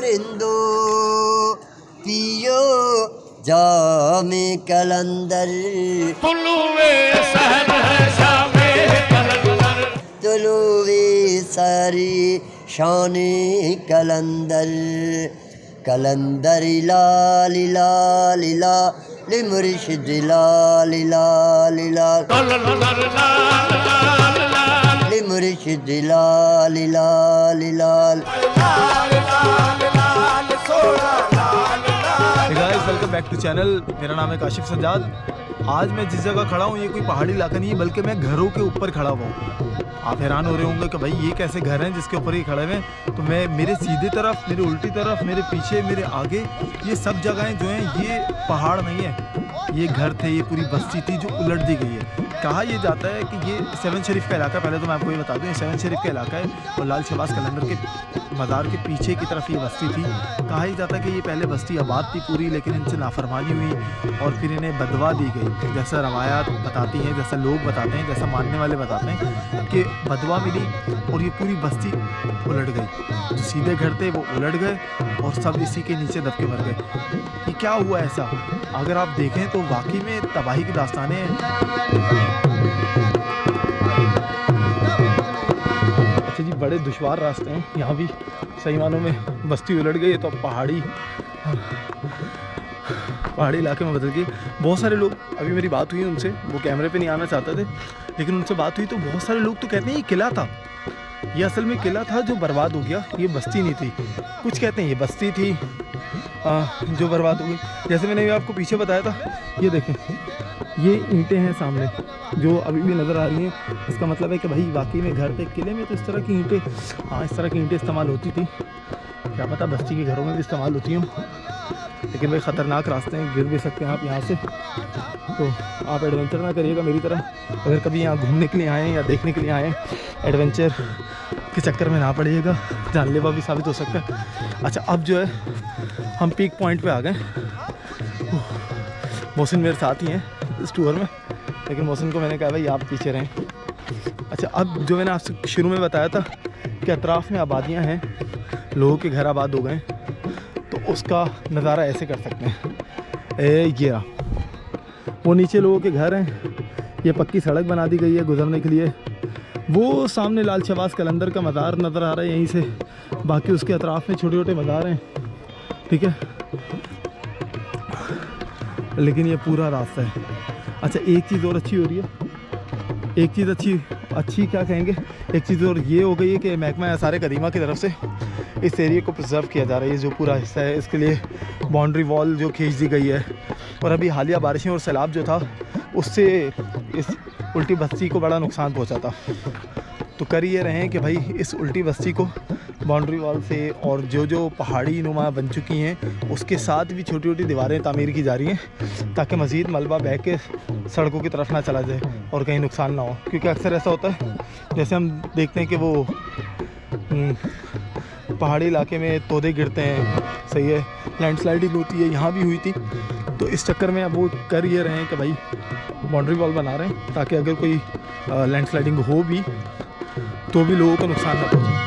रिंदो पियो जामे कलंदर तुलुवे सारी शाने कलंदर कलंदर लाल लाल लाल मुर्शिद लाल लाल लाल मुर्शिद लाल लाल लाल। Welcome back to channel. मेरा नाम है काशिफ सज्जाद। आज मैं जिस जगह खड़ा हूँ ये कोई पहाड़ी इलाका नहीं है, बल्कि मैं घरों के ऊपर खड़ा हुआ हूँ। आप हैरान हो रहे होंगे कि भाई ये कैसे घर हैं जिसके ऊपर ये खड़े हुए हैं। तो मैं मेरे सीधे तरफ, मेरे उल्टी तरफ, मेरे पीछे, मेरे आगे, ये सब जगहें जो हैं ये पहाड़ नहीं है, ये घर थे, ये पूरी बस्ती थी जो उलट दी गई है। कहा यह जाता है कि ये सेवन शरीफ का इलाका, पहले तो मैं आपको ये बता दूं ये सेवन शरीफ का इलाका है और लाल शहबाज कलंदर के मज़ार के पीछे की तरफ ये बस्ती थी। कहा यह जाता है कि ये पहले बस्ती आबाद थी पूरी, लेकिन इनसे नाफरमानी हुई और फिर इन्हें बदवा दी गई। जैसा रवायात बताती हैं, जैसा लोग बताते हैं, जैसा मानने वाले बताते हैं कि बदवा मिली और ये पूरी बस्ती उलट गई। जो सीधे घर थे वो उलट गए और सब इसी के नीचे दबके मर गए। ये क्या हुआ ऐसा? अगर आप देखें तो वाकई में तबाही की दास्तानें हैं। अच्छा जी, बड़े दुश्वार रास्ते हैं यहाँ भी, सही मानों में बस्ती उलट गई है तो पहाड़ी इलाके में बदल गई। बहुत सारे लोग, अभी मेरी बात हुई उनसे, वो कैमरे पे नहीं आना चाहते थे, लेकिन उनसे बात हुई तो बहुत सारे लोग तो कहते हैं ये किला था, ये असल में किला था जो बर्बाद हो गया, ये बस्ती नहीं थी। कुछ कहते हैं ये बस्ती थी जो बर्बाद हो गई। जैसे मैंने आपको पीछे बताया था, ये देखें ये ईंटें हैं सामने जो अभी भी नज़र आ रही हैं। इसका मतलब है कि भाई वाकई में घर थे। किले में तो इस तरह की ईंटें, हाँ इस तरह की ईंटें इस्तेमाल होती थी, क्या पता बस्ती के घरों में भी इस्तेमाल होती हूँ। लेकिन भाई ख़तरनाक रास्ते हैं, गिर भी सकते हैं आप यहाँ से, तो आप एडवेंचर ना करिएगा मेरी तरह। अगर कभी यहाँ घूमने के लिए आएँ या देखने के लिए आएँ, एडवेंचर के चक्कर में ना पड़िएगा, जानलेवा भी साबित हो सकता है। अच्छा, अब जो है हम पीक पॉइंट पे आ गए। मोहसिन मेरे साथ ही हैं इस टूर में, लेकिन मोहसिन को मैंने कहा भाई आप पीछे रहें। अच्छा, अब जो मैंने आपसे शुरू में बताया था कि अतराफ़ में आबादियाँ हैं, लोगों के घर आबाद हो गए, तो उसका नज़ारा ऐसे कर सकते हैं। ये रहा, वो नीचे लोगों के घर हैं, ये पक्की सड़क बना दी गई है गुज़रने के लिए। वो सामने लाल शहबाज कलंदर का मज़ार नज़र आ रहा है यहीं से, बाकी उसके अतराफ़ में छोटे छोटे मज़ार हैं, ठीक है। लेकिन ये पूरा रास्ता है। अच्छा, एक चीज़ और अच्छी हो रही है, एक चीज़ अच्छी क्या कहेंगे, एक चीज़ और ये हो गई है कि महकमा आसार कदीमा की तरफ से इस एरिया को प्रिजर्व किया जा रहा है। ये जो पूरा हिस्सा है इसके लिए बाउंड्री वॉल जो खींच दी गई है। और अभी हालिया बारिशें और सैलाब जो था उससे इस उल्टी बस्ती को बड़ा नुकसान पहुंचा था। तो कर ये रहे हैं कि भाई इस उल्टी बस्ती को बाउंड्री वॉल से और जो पहाड़ी नुमा बन चुकी हैं उसके साथ भी छोटी छोटी दीवारें तामीर की जा रही हैं, ताकि मज़ीद मलबा बह के सड़कों की तरफ ना चला जाए और कहीं नुकसान ना हो। क्योंकि अक्सर ऐसा होता है, जैसे हम देखते हैं कि वो पहाड़ी इलाके में तोदे गिरते हैं, सही है, लैंडस्लाइडिंग होती है, यहाँ भी हुई थी। तो इस चक्कर में अब वो कर ये रहे हैं कि भाई बाउंड्री वॉल बना रहे हैं, ताकि अगर कोई लैंडस्लाइडिंग हो भी तो भी लोगों को नुकसान ना पहुँचे।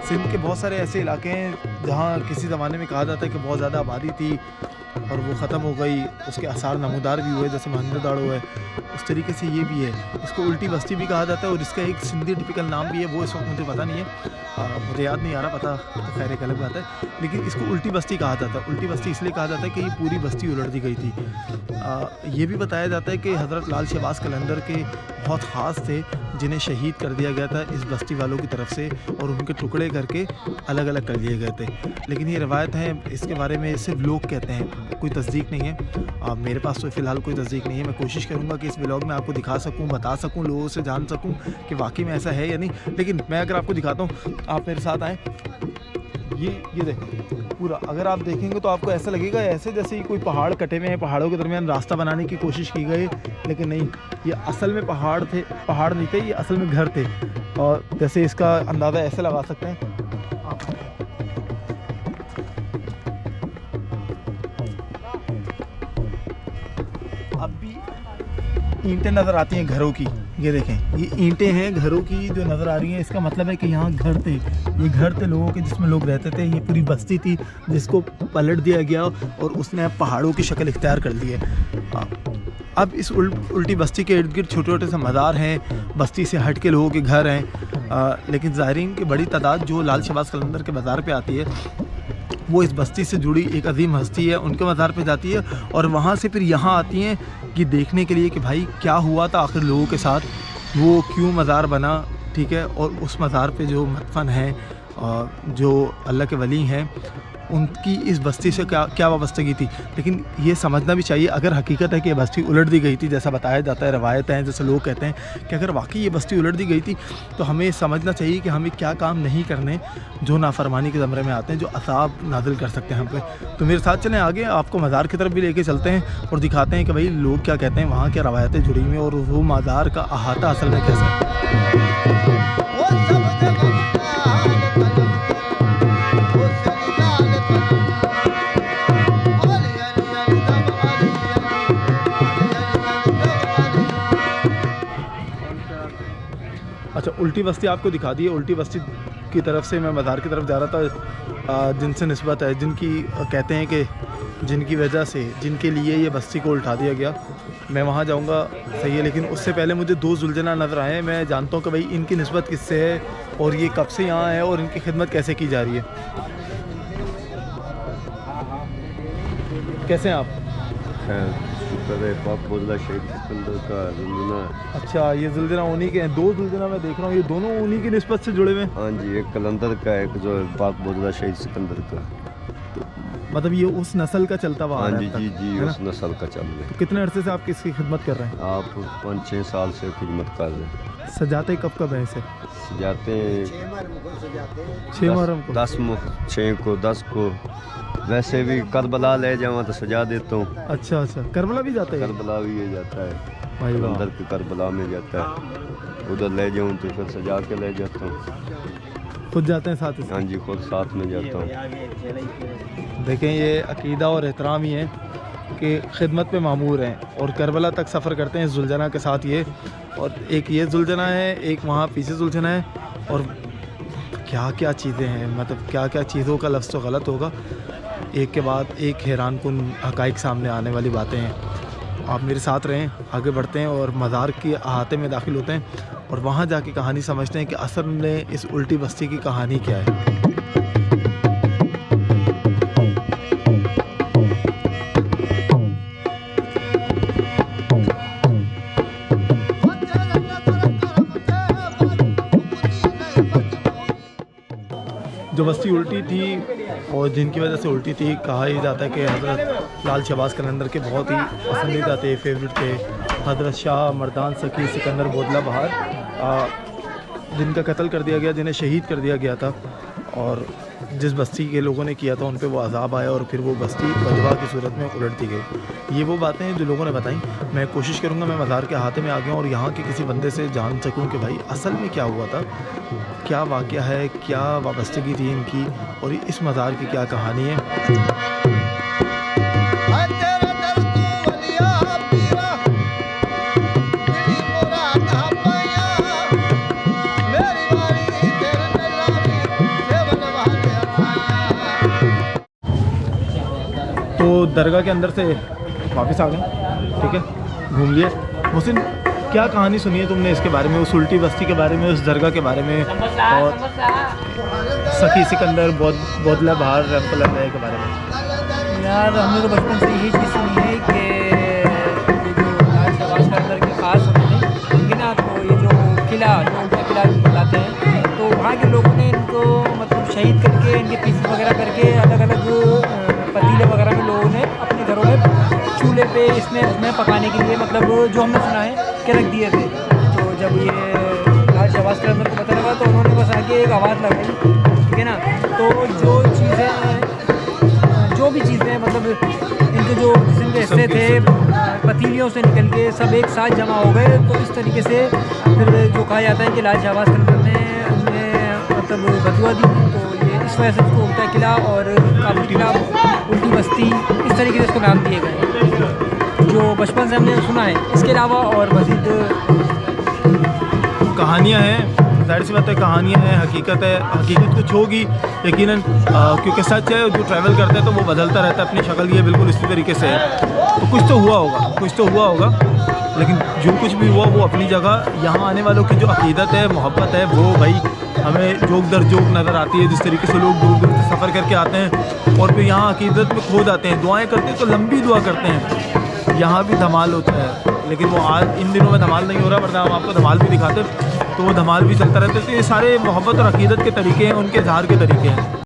सिंध के बहुत सारे ऐसे इलाके हैं जहाँ किसी ज़माने में कहा जाता है कि बहुत ज़्यादा आबादी थी और वो ख़त्म हो गई, उसके आसार नमूदार भी हुए, जैसे महेंद्रदाड़ो है, उस तरीके से ये भी है। इसको उल्टी बस्ती भी कहा जाता है और इसका एक सिंधी टिपिकल नाम भी है, वो इस वक्त मुझे पता नहीं है, मुझे याद नहीं आ रहा, पता तो खैर एक अलग बात है। लेकिन इसको उल्टी बस्ती कहा जाता है। उल्टी बस्ती इसलिए कहा जाता है कि ये पूरी बस्ती उलट दी गई थी। ये भी बताया जाता है कि हज़रत लाल शहबाज कलंदर के बहुत ख़ास थे जिन्हें शहीद कर दिया गया था इस बस्ती वालों की तरफ से और उनके टुकड़े करके अलग अलग कर दिए गए थे। लेकिन ये रवायत है, इसके बारे में सिर्फ लोग कहते हैं, कोई तस्दीक नहीं है। मेरे पास तो फ़िलहाल कोई तस्दीक नहीं है। मैं कोशिश करूँगा कि इस व्लॉग में आपको दिखा सकूँ, बता सकूँ, लोगों से जान सकूँ कि वाकई में ऐसा है या नहीं। लेकिन मैं अगर आपको दिखाता हूँ, आप मेरे साथ आएँ, ये देखें पूरा, अगर आप देखेंगे तो आपको ऐसा लगेगा ऐसे जैसे ही कोई पहाड़ कटे हुए हैं, पहाड़ों के दरमियान रास्ता बनाने की कोशिश की गई, लेकिन नहीं, ये असल में पहाड़ नहीं थे, ये असल में घर थे। और जैसे इसका अंदाज़ा ऐसे लगा सकते हैं आप, अब भी ईंटें नज़र आती हैं घरों की। ये देखें, ये ईंटें हैं घरों की जो नज़र आ रही हैं। इसका मतलब है कि यहाँ घर थे, ये घर थे लोगों के जिसमें लोग रहते थे। ये पूरी बस्ती थी जिसको पलट दिया गया और उसने पहाड़ों की शक्ल इख्तियार कर ली है। अब इस उल्टी बस्ती के इर्द गिर्द छोटे छोटे से मज़ार हैं, बस्ती से हट के लोगों के घर हैं। लेकिन ज़ायरीन की बड़ी तादाद जो लाल शहबाज कलंदर के बाज़ार पे आती है, वो इस बस्ती से जुड़ी एक अजीम हस्ती है, उनके मज़ार पे जाती है और वहाँ से फिर यहाँ आती हैं कि देखने के लिए कि भाई क्या हुआ था आखिर लोगों के साथ, वो क्यों मज़ार बना, ठीक है। और उस मज़ार पे जो मदफन हैं, जो अल्लाह के वली हैं, उनकी इस बस्ती से क्या वाबस्तगी थी। लेकिन ये समझना भी चाहिए, अगर हकीकत है कि ये बस्ती उलट दी गई थी जैसा बताया जाता है, रवायत हैं, जैसे लोग कहते हैं कि अगर वाकई ये बस्ती उलट दी गई थी तो हमें समझना चाहिए कि हमें क्या काम नहीं करने जो नाफरमानी के ज़मरे में आते हैं, जो असाब नाजिल कर सकते हैं हम पे। तो मेरे साथ चलें आगे, आपको मज़ार की तरफ भी लेके चलते हैं और दिखाते हैं कि भाई लोग क्या कहते हैं, वहाँ क्या रवायतें जुड़ी हुई हैं और वो मज़ार का अहाता असल में कैसा है। अच्छा, उल्टी बस्ती आपको दिखा दी है। उल्टी बस्ती की तरफ से मैं मज़ार की तरफ जा रहा था, जिनसे निस्बत है, जिनकी कहते हैं कि जिनकी वजह से, जिनके लिए ये बस्ती को उल्टा दिया गया, मैं वहाँ जाऊँगा, सही है। लेकिन उससे पहले मुझे दो जुलझना नज़र आए हैं। मैं जानता हूँ कि भाई इनकी निस्बत किससे है और ये कब से यहाँ है और इनकी खिदमत कैसे की जा रही है। कैसे हैं आप? पाक बोदला शहीद सिकंदर का जुलझना। अच्छा, ये जुलझना उन्हीं के हैं। दो जुलझना मैं देख रहा हूँ, ये दोनों उन्हीं की निस्बत से जुड़े हुए हैं। हाँ जी, एक कलंदर का, एक जो पाक बोदला शहीद सिकंदर का। तो मतलब ये उस नस्ल का चलता हुआ आ रहा है। हाँ जी जी, उस नस्ल का चल रहा है। तो कितने अरसे से आप किसकी खिदमत कर रहे हैं? आप 5-6 साल से खिदमत कर रहे हैं। सजाते कब हैं इसे? सजाते हैं 6 मुहर्रम को, 6 को, 10 को। वैसे भी करबला ले जाऊँ तो सजा देता हूँ। अच्छा, करबला भी जाता है? करबला भी ये जाता है, भाई कलंदर के करबला में जाता है। उधर ले जाऊँ तो फिर सजा के ले जाता हूँ। खुद जाते हैं साथ? हाँ जी, खुद साथ में जाता हूँ। देखें, ये अकीदा और एहतराम ही है कि खिदमत पे मामूर हैं और करबला तक सफ़र करते हैं जुलझना के साथ। ये और एक ये जुलझना है, एक वहाँ पीछे जुलझना है। और क्या क्या चीज़ें हैं, मतलब क्या क्या चीज़ों का लफ्ज़ तो गलत होगा, एक के बाद एक हैरान कुन हक़ाइक़ सामने आने वाली बातें हैं। आप मेरे साथ रहें, आगे बढ़ते हैं और मज़ार के अहाते में दाखिल होते हैं और वहाँ जाके कहानी समझते हैं कि असल में इस उल्टी बस्ती की कहानी क्या है। जो बस्ती उल्टी थी और जिनकी वजह से उल्टी थी, कहा यह जाता है कि हज़रत लाल शहबाज कलंदर के बहुत ही पसंदीदा थे, फेवरेट थे, हज़रत शाह मर्दान सकी सिकंदर बोदला बहार, जिनका कत्ल कर दिया गया, जिन्हें शहीद कर दिया गया था। और जिस बस्ती के लोगों ने किया था उन पे वो अजाब आया और फिर वो बस्ती बदवा की सूरत में उलट दी गई। ये वो बातें हैं जो लोगों ने बताई। मैं कोशिश करूँगा मैं मज़ार के अहाते में आ गया और यहाँ के किसी बंदे से जान सकूँ कि भाई असल में क्या हुआ था, क्या वाक़या है, क्या वाबस्तगी थी इनकी और इस मज़ार की क्या कहानी है। तो दरगाह के अंदर से वापस आ गए, ठीक है, घूम लिए। मुहसिन, क्या कहानी सुनी है तुमने इसके बारे में, उस उल्टी बस्ती के बारे में, उस दरगाह के बारे में और सखी सिकंदर बोदला बहार रहमतुल्लाह अलैह के बारे में? यार, हमने तो बचपन से यही चीज़ सुनी है कि ये जो लाल शहबाज कलंदर के ख़ास होते हैं ना, तो ये जो किला, जो उनका किला बताते हैं, तो वहाँ के लोगों ने इनको मतलब शहीद करके, इनके पीसेस वगैरह करके अलग अलग पतीले वगैरह में लोगों ने अपने घरों में चूल्हे पे इसमें पकाने के लिए, मतलब जो हमने सुना है कि रख दिए थे। तो जब ये लाल शहबाज कलंदर को पता लगा तो उन्होंने बस आके एक आवाज़ लगाई, ठीक है ना। तो जो भी चीज़ें मतलब इनके जो जिसम के हिस्से थे पतीलियों से निकल के सब एक साथ जमा हो गए। तो इस तरीके से फिर जो कहा जाता है कि लाल शहबाज कलंदर ने मतलब बदुआ दी, तो ये इस वजह से उसको उल्टा किला और काबुल किला, उल्टी बस्ती, इस तरीके से इसको नाम दिए गए। जो बचपन से हमने सुना है, इसके अलावा और मज़ीद कहानियाँ हैं, ज़ाहिर सी बात है कहानियाँ हैं, हकीकत है, हकीकत कुछ होगी यकीनन, क्योंकि सच है, जो ट्रैवल करता है तो वो बदलता रहता है, अपनी शक्ल ये बिल्कुल इसी तरीके से है। तो कुछ तो हुआ होगा, लेकिन जो कुछ भी हुआ वो अपनी जगह। यहाँ आने वालों की जो अकीदत है, मोहब्बत है, वो भाई हमें जोक दर जोक नज़र आती है। जिस तरीके से लोग दूर दूर से सफ़र करके आते हैं और फिर यहाँ अकीदत में खो जाते हैं, दुआएं करते हैं तो लंबी दुआ करते हैं। यहाँ भी धमाल होता है, लेकिन वो आज इन दिनों में धमाल नहीं हो रहा, वरना हम आपको धमाल भी दिखाते तो वो धमाल भी चलता रहता है। तो ये सारे मोहब्बत और अकीदत के तरीके हैं, उनके इजहार के तरीके हैं।